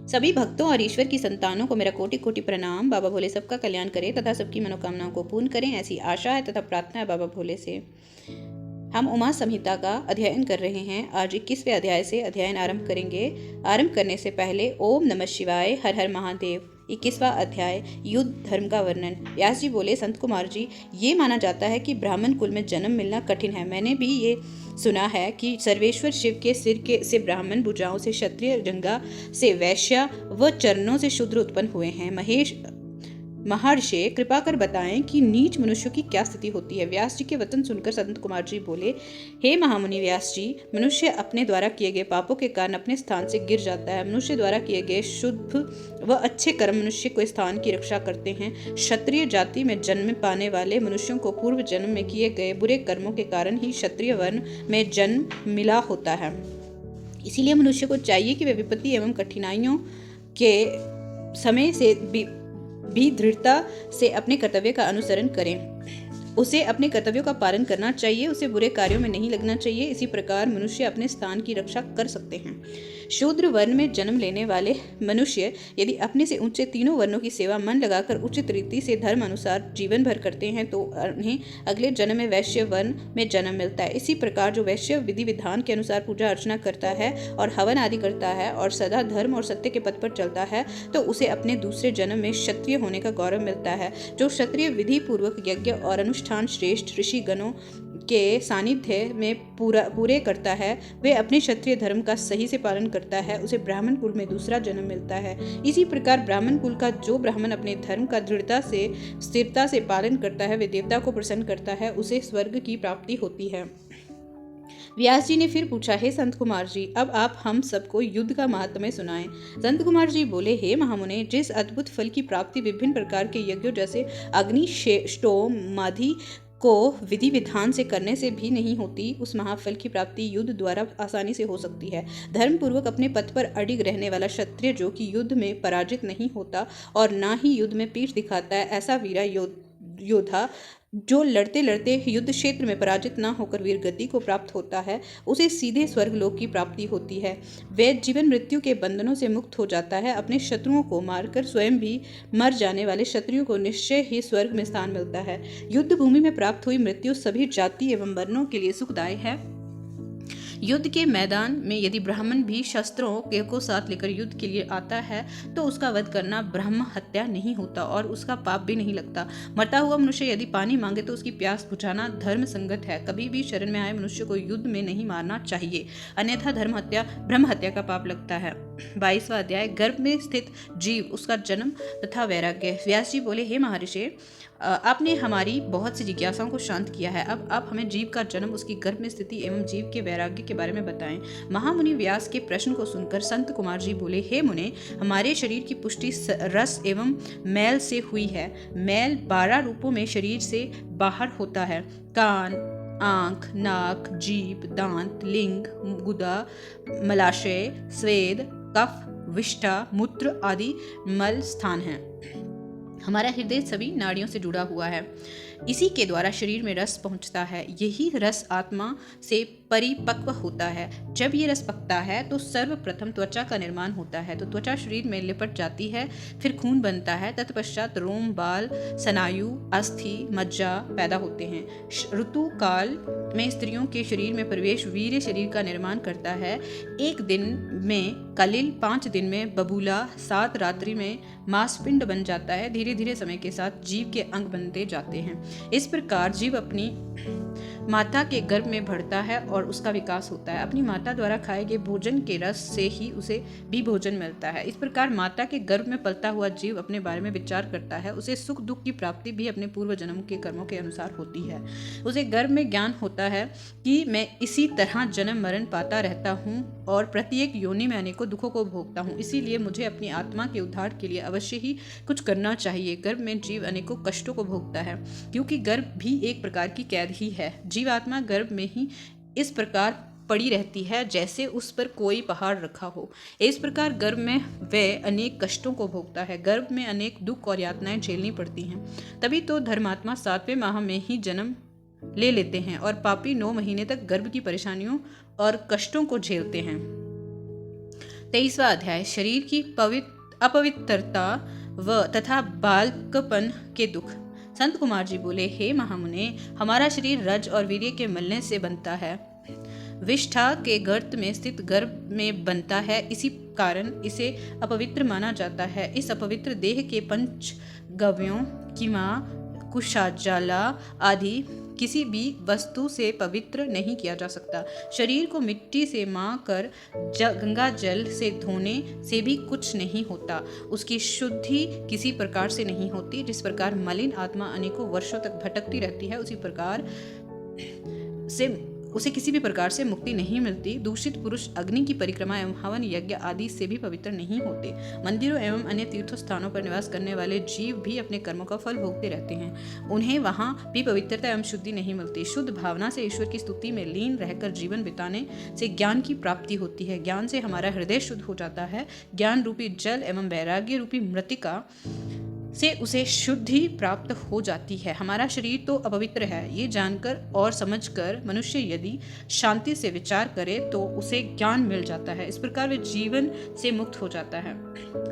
सभी भक्तों और ईश्वर की संतानों को मेरा कोटि कोटि प्रणाम। बाबा भोले सबका कल्याण करें तथा सबकी मनोकामनाओं को पूर्ण करें, ऐसी आशा है तथा प्रार्थना है बाबा भोले से। हम उमा संहिता का अध्ययन कर रहे हैं। आज 21वें अध्याय से अध्ययन आरंभ करेंगे। आरंभ करने से पहले ओम नमः शिवाय, हर हर महादेव। 21वां अध्याय, युद्ध धर्म का वर्णन। व्यास जी बोले, संत कुमार जी, ये माना जाता है कि ब्राह्मण कुल में जन्म मिलना कठिन है। मैंने भी ये सुना है कि सर्वेश्वर शिव के सिर के से ब्राह्मण, भुजाओं से क्षत्रिय, जंगा से वैश्य व चरणों से शूद्र उत्पन्न हुए हैं। महर्षि कृपा कर बताएं कि नीच मनुष्यों की क्या स्थिति होती है। व्यास जी के वचन सुनकर संत कुमार जी बोले, हे महामुनि व्यास जी, मनुष्य अपने द्वारा किए गए पापों के कारण अपने स्थान से गिर जाता है। मनुष्य द्वारा किए गए शुभ व अच्छे कर्म मनुष्य को स्थान की रक्षा करते हैं। क्षत्रिय जाति में जन्म पाने वाले मनुष्यों को पूर्व जन्म में किए गए बुरे कर्मों के कारण ही क्षत्रिय वर्ण में जन्म मिला होता है। इसीलिए मनुष्य को चाहिए कि वे विपत्ति एवं कठिनाइयों के समय से भी दृढ़ता से अपने कर्तव्य का अनुसरण करें। उसे अपने कर्तव्यों का पालन करना चाहिए, उसे बुरे कार्यों में नहीं लगना चाहिए। इसी प्रकार मनुष्य अपने स्थान की रक्षा कर सकते हैं। शूद्र वर्ण में जन्म लेने वाले मनुष्य यदि अपने से ऊंचे तीनों वर्णों की सेवा मन लगाकर उचित रीति से धर्म अनुसार जीवन भर करते हैं तो उन्हें अगले जन्म में वैश्य वर्ण में जन्म मिलता है। इसी प्रकार जो वैश्य विधि विधान के अनुसार पूजा अर्चना करता है और हवन आदि करता है और सदा धर्म और सत्य के पथ पर चलता है तो उसे अपने दूसरे जन्म में क्षत्रिय होने का गौरव मिलता है। जो क्षत्रिय विधि पूर्वक यज्ञ और अनुष्ठान श्रेष्ठ ऋषि गणों के सानिध्य में पूरे करता है, वे अपने क्षत्रिय धर्म का सही से पालन करता है, उसे ब्राह्मण कुल में दूसरा जन्म मिलता है। इसी प्रकार ब्राह्मण कुल का जो ब्राह्मण अपने धर्म का दृढ़ता से स्थिरता से पालन करता है, वे देवता को प्रसन्न करता है, उसे स्वर्ग की प्राप्ति होती है। व्यास जी ने फिर पूछा, हे संत कुमार जी, अब आप हम सबको युद्ध का महात्म्य सुनाएं। संत कुमार जी बोले, हे महामुने, जिस अद्भुत फल की प्राप्ति विभिन्न प्रकार के यज्ञों जैसे अग्नि, स्टोम, माधि को विधि विधान से करने से भी नहीं होती, उस महाफल की प्राप्ति युद्ध द्वारा आसानी से हो सकती है। धर्म पूर्वक अपने पथ पर अडिग रहने वाला क्षत्रिय जो कि युद्ध में पराजित नहीं होता और ना ही युद्ध में पीठ दिखाता है, ऐसा वीरा योद्धा जो लड़ते लड़ते युद्ध क्षेत्र में पराजित न होकर वीर गति को प्राप्त होता है, उसे सीधे स्वर्गलोक की प्राप्ति होती है। वह जीवन मृत्यु के बंधनों से मुक्त हो जाता है। अपने शत्रुओं को मारकर स्वयं भी मर जाने वाले क्षत्रियों को निश्चय ही स्वर्ग में स्थान मिलता है। युद्ध भूमि में प्राप्त हुई मृत्यु सभी जाति एवं वर्णों के लिए सुखदायी है। युद्ध के मैदान में यदि ब्राह्मण भी शस्त्रों को साथ लेकर युद्ध के लिए आता है तो उसका वध करना ब्रह्म हत्या नहीं होता और उसका पाप भी नहीं लगता। मरता हुआ मनुष्य यदि पानी मांगे तो उसकी प्यास बुझाना धर्म संगत है। कभी भी शरण में आए मनुष्य को युद्ध में नहीं मारना चाहिए, अन्यथा ब्रह्म हत्या का पाप लगता है। 22वां अध्याय, गर्भ में स्थित जीव, उसका जन्म तथा वैराग्य। व्यास जी बोले, हे महर्षि, आपने हमारी बहुत सी जिज्ञासाओं को शांत किया है। अब आप हमें जीव का जन्म, उसकी गर्भ में स्थिति एवं जीव के वैराग्य के बारे में बताएं। महामुनि व्यास के प्रश्न को सुनकर संत कुमार जी बोले, हे मुने, हमारे शरीर की पुष्टि रस एवं मैल से हुई है। मैल 12 रूपों में शरीर से बाहर होता है। कान, आंख, नाक, जीभ, दांत, लिंग, गुदा, मलाशय, स्वेद, कफ, विष्ठा, मूत्र आदि मल स्थान हैं। हमारा हृदय सभी नाड़ियों से जुड़ा हुआ है। इसी के द्वारा शरीर में रस पहुंचता है। यही रस आत्मा से परिपक्व होता है। जब ये रस पकता है तो सर्वप्रथम त्वचा का निर्माण होता है। तो त्वचा शरीर में लिपट जाती है, फिर खून बनता है, तत्पश्चात रोम, बाल, स्नायु, अस्थि, मज्जा पैदा होते हैं। ऋतु काल में स्त्रियों के शरीर में प्रवेश वीर्य शरीर का निर्माण करता है। 1 दिन में कलिल, 5 दिन में बबूला, 7 रात्रि में मांसपिंड बन जाता है। धीरे धीरे समय के साथ जीव के अंग बनते जाते हैं। इस प्रकार जीव अपनी माता के गर्भ में बढ़ता है और उसका विकास होता है। अपनी माता द्वारा खाए गए भोजन के रस से ही उसे भी भोजन मिलता है। इस प्रकार माता के गर्भ में पलता हुआ जीव अपने बारे में विचार करता है। उसे सुख दुख की प्राप्ति भी अपने पूर्व जन्म के कर्मों के अनुसार होती है। उसे गर्भ में ज्ञान होता है कि मैं इसी तरह जन्म मरण पाता रहता हूँ और प्रत्येक योनि में अनेकों दुखों को भोगता हूँ, इसीलिए मुझे अपनी आत्मा के उद्धार के लिए अवश्य ही कुछ करना चाहिए। गर्भ में जीव अनेकों कष्टों को भोगता है क्योंकि गर्भ भी एक प्रकार की कैद ही है। जीवात्मा गर्भ में ही इस प्रकार पड़ी रहती है जैसे उस पर कोई पहाड़ रखा हो। इस प्रकार गर्भ में वह अनेक कष्टों को भोगता है। गर्भ में अनेक दुख और यातनाएं झेलनी पड़ती हैं। तभी तो धर्मात्मा 7वें माह में ही जन्म ले लेते हैं और पापी 9 महीने तक गर्भ की परेशानियों और कष्टों को झेलते हैं। 23वां अध्याय शरीर की अपवित्रता व तथा बालकपन के दुख। संत कुमार जी बोले, हे महामुने, हमारा शरीर रज और वीर्य के मिलने से बनता है, विष्ठा के गर्त में स्थित गर्भ में बनता है, इसी कारण इसे अपवित्र माना जाता है। इस अपवित्र देह के पंच गव्यों किमा कुशाजाला आदि किसी भी वस्तु से पवित्र नहीं किया जा सकता। शरीर को मिट्टी से मा कर गंगा जल से धोने से भी कुछ नहीं होता। उसकी शुद्धि किसी प्रकार से नहीं होती। जिस प्रकार मलिन आत्मा अनेकों वर्षों तक भटकती रहती है, उसी प्रकार से उसे किसी भी प्रकार से मुक्ति नहीं मिलती। दूषित पुरुष अग्नि की परिक्रमा एवं हवन यज्ञ आदि से भी पवित्र नहीं होते। मंदिरों एवं अन्य तीर्थ स्थानों पर निवास करने वाले जीव भी अपने कर्मों का फल भोगते रहते हैं। उन्हें वहां भी पवित्रता एवं शुद्धि नहीं मिलती। शुद्ध भावना से ईश्वर की स्तुति में लीन रहकर जीवन बिताने से ज्ञान की प्राप्ति होती है। ज्ञान से हमारा हृदय शुद्ध हो जाता है। ज्ञान रूपी जल एवं वैराग्य रूपी मृतिका से उसे शुद्धि प्राप्त हो जाती है। हमारा शरीर तो अपवित्र है, ये जानकर और समझकर मनुष्य यदि शांति से विचार करे तो उसे ज्ञान मिल जाता है। इस प्रकार वह जीवन से मुक्त हो जाता है।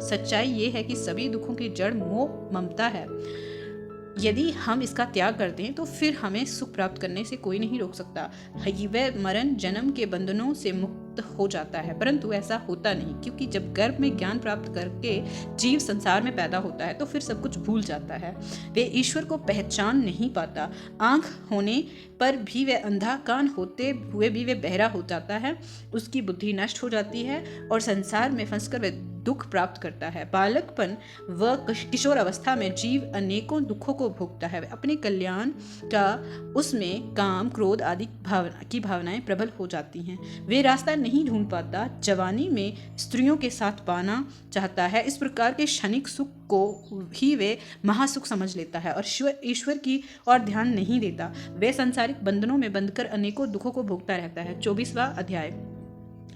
सच्चाई ये है कि सभी दुखों की जड़ मोह ममता है। यदि हम इसका त्याग कर दें तो फिर हमें सुख प्राप्त करने से कोई नहीं रोक सकता। वह मरण जन्म के बंधनों से मुक्त हो जाता है, परंतु ऐसा होता नहीं, क्योंकि जब गर्भ में ज्ञान प्राप्त करके जीव संसार में पैदा होता है तो फिर सब कुछ भूल जाता है। वह ईश्वर को पहचान नहीं पाता। आंख होने पर भी वह अंधा, कान होते हुए भी वह बहरा हो जाता है। उसकी बुद्धि नष्ट हो जाती है और संसार में फंसकर वह दुख प्राप्त करता है। बालकपन व किशोर अवस्था में जीव अनेकों दुखों को भोगता है। अपने कल्याण का उसमें काम, क्रोध आदि की भावनाएं प्रबल हो जाती हैं। वे रास्ता नहीं ढूंढ पाता। जवानी में स्त्रियों के साथ पाना चाहता है। इस प्रकार के क्षणिक सुख को ही वे महासुख समझ लेता है और ईश्वर की ओर ध्यान नहीं देता। वे सांसारिक बंधनों में बंधकर अनेकों दुखों को भोगता रहता है। 24वां अध्याय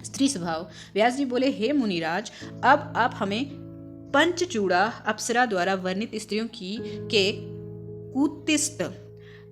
स्त्री स्वभाव। व्यास जी बोले, हे मुनिराज, अब आप हमें पंचचूड़ा अप्सरा द्वारा वर्णित स्त्रियों के कुत्सित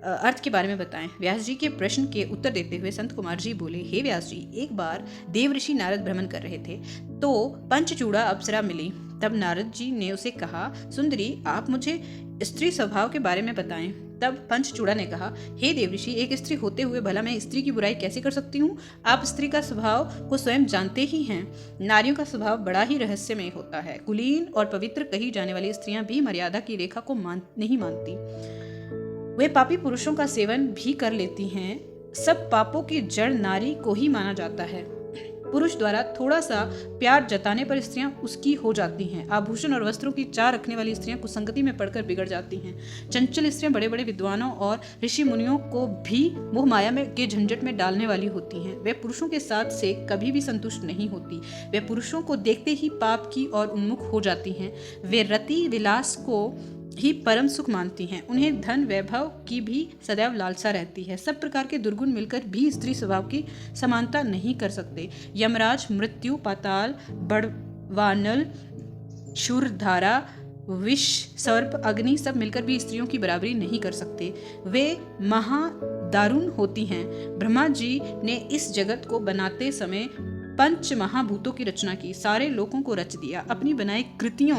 अर्थ के बारे में बताएं। व्यास जी के प्रश्न के उत्तर देते हुए संत कुमार जी बोले, हे व्यास जी, एक बार देवऋषि नारद भ्रमण कर रहे थे तो पंचचूड़ा अप्सरा मिली। तब नारद जी ने उसे कहा, सुंदरी, आप मुझे स्त्री स्वभाव के बारे में बताएं। तब पंचचूड़ा ने कहा, हे देवऋषि, एक स्त्री होते हुए भला मैं स्त्री की बुराई कैसे कर सकती हूँ? आप स्त्री का स्वभाव को स्वयं जानते ही हैं। नारियों का स्वभाव बड़ा ही रहस्यमय होता है। कुलीन और पवित्र कही जाने वाली स्त्रियां भी मर्यादा की रेखा को नहीं मानती। वे पापी पुरुषों का सेवन भी कर लेती हैं। सब पापों की जड़ नारी को ही माना जाता है। पुरुष द्वारा थोड़ा सा प्यार जताने पर स्त्रियां उसकी हो जाती हैं। आभूषण और वस्त्रों की चाह रखने वाली स्त्रियां कुसंगति में पड़कर बिगड़ जाती हैं। चंचल स्त्रियां बड़े बड़े विद्वानों और ऋषि मुनियों को भी मोह माया में के झंझट में डालने वाली होती हैं। वे पुरुषों के साथ से कभी भी संतुष्ट नहीं होती। वे पुरुषों को देखते ही पाप की ओर उन्मुख हो जाती हैं। वे रति विलास को ही परम सुख मानती हैं। उन्हें धन वैभव की भी सदैव लालसा रहती है। सब प्रकार के दुर्गुण मिलकर भी स्त्री स्वभाव की समानता नहीं कर सकते। यमराज, मृत्यु, पाताल, बड़वानल, क्षुरधारा, विष, सर्प, अग्नि सब मिलकर भी स्त्रियों की बराबरी नहीं कर सकते। वे महादारुण होती हैं। ब्रह्मा जी ने इस जगत को बनाते समय पंच महाभूतों की रचना की, सारे लोगों को रच दिया। अपनी बनाई कृतियों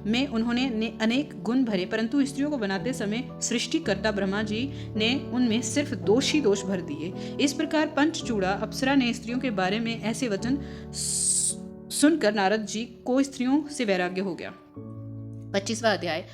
में उन्होंने अनेक गुण भरे, परंतु स्त्रियों को बनाते समय सृष्टिकर्ता ब्रह्मा जी ने उनमें सिर्फ दोष ही दोष भर दिए। इस प्रकार पंचचूड़ा अप्सरा ने स्त्रियों के बारे में ऐसे वचन सुनकर नारद जी को स्त्रियों से वैराग्य हो गया। 25वां अध्याय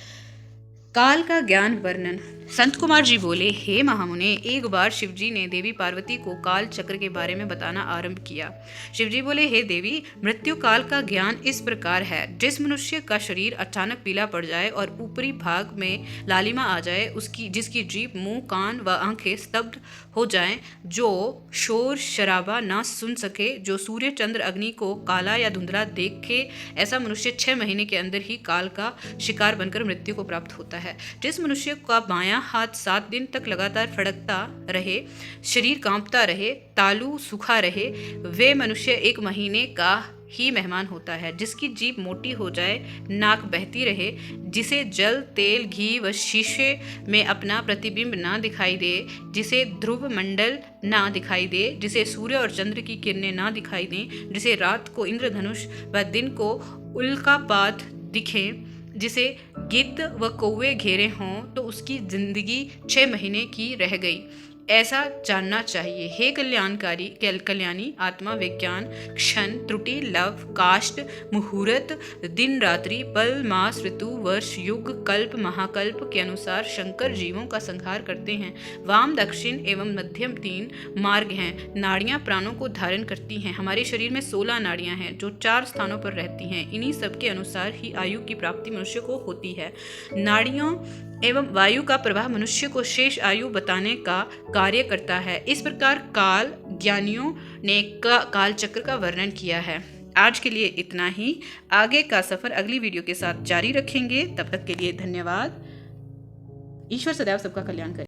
काल का ज्ञान वर्णन। संत कुमार जी बोले, हे महामुने, एक बार शिवजी ने देवी पार्वती को काल चक्र के बारे में बताना आरंभ किया। शिवजी बोले, हे देवी, मृत्यु काल का ज्ञान इस प्रकार है। जिस मनुष्य का शरीर अचानक पीला पड़ जाए और ऊपरी भाग में लालिमा आ जाए, जिसकी जीभ, मुंह, कान व आंखें स्तब्ध हो जाएं, जो शोर शराबा ना सुन सके, जो सूर्य चंद्र अग्नि को काला या धुंधला देखे, ऐसा मनुष्य 6 महीने के अंदर ही काल का शिकार बनकर मृत्यु को प्राप्त होता है। जिस मनुष्य का बायां हाथ 7 दिन तक लगातार फड़कता रहे, शरीर कांपता रहे, तालू सूखा रहे, वे मनुष्य 1 महीने का ही मेहमान होता है। जिसकी जीभ मोटी हो जाए, नाक बहती रहे, जिसे जल, तेल, घी व शीशे में अपना प्रतिबिंब ना दिखाई दे, जिसे ध्रुव मंडल ना दिखाई दे, जिसे सूर्य और चंद्र की किरणें ना दिखाई दें, जिसे रात को इंद्रधनुष व दिन को उल्कापात दिखे, जिसे गिद्ध व कौवे घेरे हों, तो उसकी जिंदगी 6 महीने की रह गई, ऐसा जानना चाहिए। हे कल्याणी आत्मा, विज्ञान, क्षण, त्रुटि, लव, काष्ठ, मुहूर्त, दिन रात्रि, पल, मास, ऋतु, वर्ष, युग, कल्प, महाकल्प के अनुसार शंकर जीवों का संहार करते हैं। वाम, दक्षिण एवं मध्यम 3 मार्ग हैं। नाड़ियां प्राणों को धारण करती हैं। हमारे शरीर में 16 नाड़ियां हैं जो 4 स्थानों पर रहती हैं। इन्हीं सब के अनुसार ही आयु की प्राप्ति मनुष्य को होती है। नाड़ियों एवं वायु का प्रवाह मनुष्य को शेष आयु बताने का कार्य करता है। इस प्रकार काल ज्ञानियों ने काल चक्र का वर्णन किया है। आज के लिए इतना ही। आगे का सफर अगली वीडियो के साथ जारी रखेंगे। तब तक के लिए धन्यवाद। ईश्वर सदैव सबका कल्याण करे।